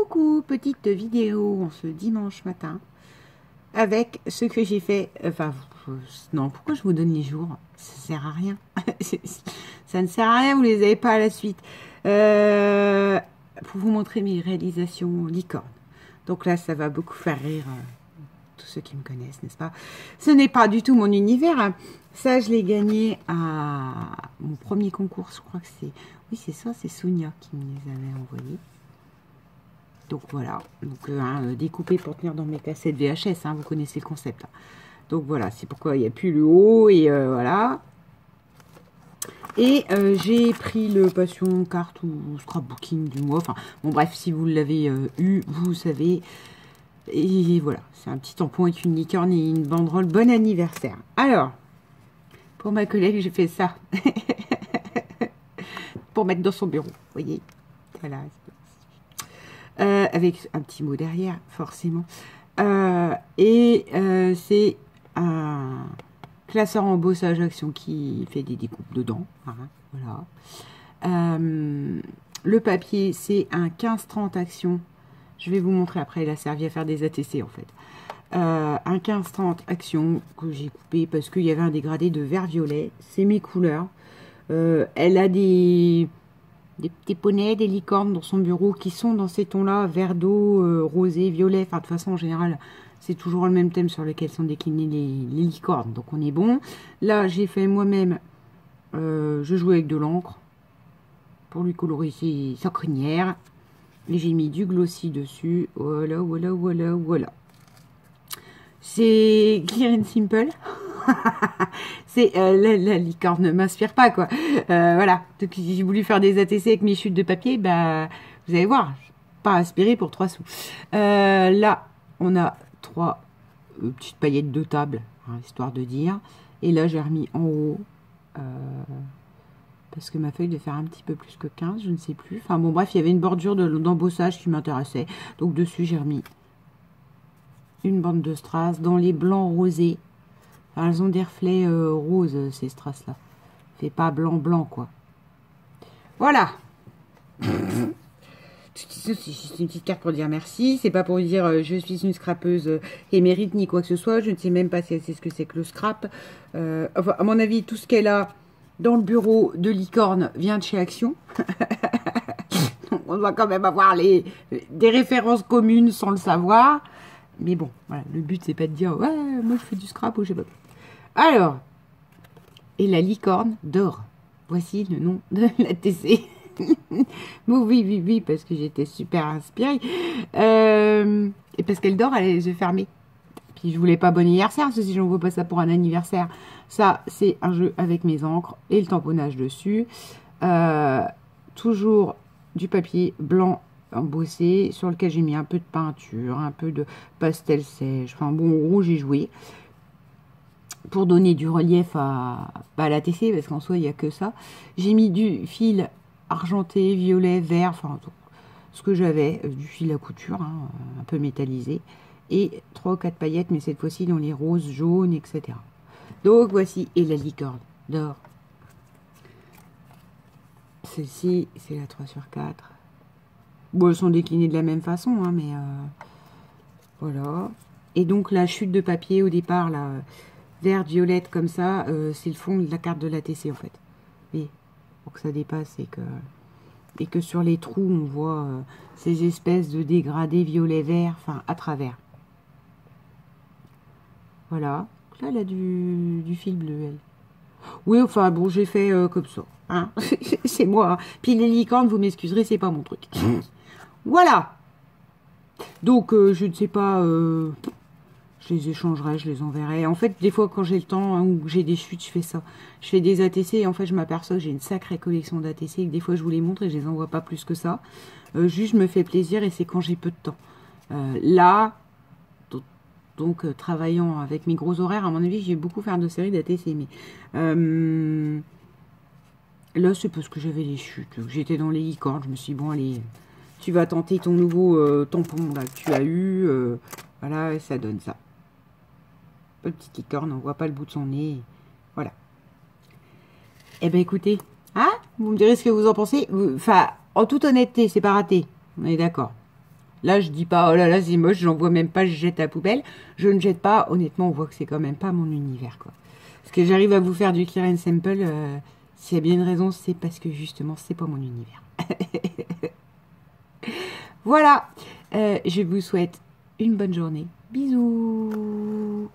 Coucou, petite vidéo en ce dimanche matin avec ce que j'ai fait. Enfin, non, pourquoi je vous donne les jours? Ça sert à rien. Ça ne sert à rien, vous les avez pas à la suite. Pour vous montrer mes réalisations licorne. Donc là, ça va beaucoup faire rire tous ceux qui me connaissent, n'est-ce pas? Ce n'est pas du tout mon univers. Hein. Ça, je l'ai gagné à mon premier concours. Je crois que c'est... Oui, c'est ça, c'est Sonia qui me les avait envoyés. Donc voilà, donc découpé pour tenir dans mes cassettes VHS, hein, vous connaissez le concept. Hein. Donc voilà, c'est pourquoi il n'y a plus le haut et voilà. Et j'ai pris le Passion Carte ou Scrapbooking du mois. Enfin, bon bref, si vous l'avez eu, vous savez. Et voilà, c'est un petit tampon avec une licorne et une banderole. Bon anniversaire. Alors, pour ma collègue, j'ai fait ça. Pour mettre dans son bureau, vous voyez. Voilà. Avec un petit mot derrière, forcément. C'est un classeur embossage action qui fait des découpes dedans. Hein, voilà. Le papier, c'est un 15-30 action. Je vais vous montrer après, il a servi à faire des ATC en fait. Un 15-30 action que j'ai coupé parce qu'il y avait un dégradé de vert-violet. C'est mes couleurs. Elle a des petits poneys, des licornes dans son bureau qui sont dans ces tons-là, vert d'eau, rosé, violet. Enfin, de toute façon, en général, c'est toujours le même thème sur lequel sont déclinés les licornes. Donc, on est bon. Là, j'ai fait moi-même, je joue avec de l'encre pour lui coloriser sa crinière. Et j'ai mis du glossy dessus. Voilà, voilà, voilà, voilà. C'est Clear and Simple. C'est la licorne ne m'inspire pas quoi. Voilà. Donc j'ai voulu faire des ATC avec mes chutes de papier. Bah, vous allez voir, pas inspiré pour 3 sous. Là, on a 3 petites paillettes de table, hein, histoire de dire. Et là, j'ai remis en haut parce que ma feuille devait faire un petit peu plus que 15, je ne sais plus. Enfin bon, bref, il y avait une bordure d'embossage qui m'intéressait. Donc dessus, j'ai remis une bande de strass dans les blancs rosés. Enfin, elles ont des reflets roses, ces strass-là. Fait pas blanc, quoi. Voilà. C'est une petite carte pour dire merci. C'est pas pour dire je suis une scrapeuse émérite ni quoi que ce soit. Je ne sais même pas si elle sait ce que c'est que le scrap. Enfin, à mon avis, tout ce qu'elle a dans le bureau de licorne vient de chez Action. On doit quand même avoir des références communes sans le savoir. Mais bon, voilà, le but, c'est pas de dire, ouais, moi, je fais du scrap ou je sais pas. Alors, et la licorne dort. Voici le nom de la TC. Bon, oui, parce que j'étais super inspirée. Et parce qu'elle dort, elle a les yeux fermés. Puis, je voulais pas bon anniversaire, parce que si j'envoie pas ça pour un anniversaire, ça, c'est un jeu avec mes encres et le tamponnage dessus. Toujours du papier blanc embossé sur lequel j'ai mis un peu de peinture, un peu de pastel sèche, enfin bon, en gros j'ai joué pour donner du relief à la TC parce qu'en soi il n'y a que ça. J'ai mis du fil argenté, violet, vert, enfin ce que j'avais, du fil à couture, hein, un peu métallisé, et 3 ou 4 paillettes, mais cette fois-ci dans les roses, jaunes, etc. Donc voici, et la licorne d'or. Celle-ci, c'est la 3/4. Bon, elles sont déclinées de la même façon, hein, mais voilà. Et donc, la chute de papier, au départ, là, vert, violette, comme ça, c'est le fond de la carte de l'ATC, en fait. Et pour que ça dépasse et que sur les trous, on voit ces espèces de dégradés violet-vert, enfin, à travers. Voilà. Là, elle a du fil bleu, elle. Oui, enfin, bon, j'ai fait comme ça. Hein. C'est moi. Hein. Puis les licornes, vous m'excuserez, c'est pas mon truc. Voilà. Donc, je ne sais pas, je les échangerai, je les enverrai. En fait, des fois, quand j'ai le temps, hein, ou j'ai des chutes, je fais ça. Je fais des ATC et en fait, je m'aperçois que j'ai une sacrée collection d'ATC et que des fois, je vous les montre et je les envoie pas plus que ça. Juste, je me fais plaisir et c'est quand j'ai peu de temps. Là, donc, travaillant avec mes gros horaires, à mon avis, j'ai beaucoup faire de séries d'ATC. Mais là, c'est parce que j'avais les chutes. J'étais dans les licornes. Je me suis dit, bon, allez... Tu vas tenter ton nouveau tampon là, que tu as eu. Voilà, ça donne ça. Petite licorne, on voit pas le bout de son nez. Voilà. Eh ben écoutez, hein, vous me direz ce que vous en pensez. Enfin, en toute honnêteté, c'est pas raté. On est d'accord. Là, je dis pas, oh là là, c'est moche, j'en vois même pas, je jette à la poubelle. Je ne jette pas. Honnêtement, on voit que c'est quand même pas mon univers, quoi. Parce que j'arrive à vous faire du clear and sample, s'il y a bien une raison, c'est parce que justement, c'est pas mon univers. Voilà. Je vous souhaite une bonne journée. Bisous.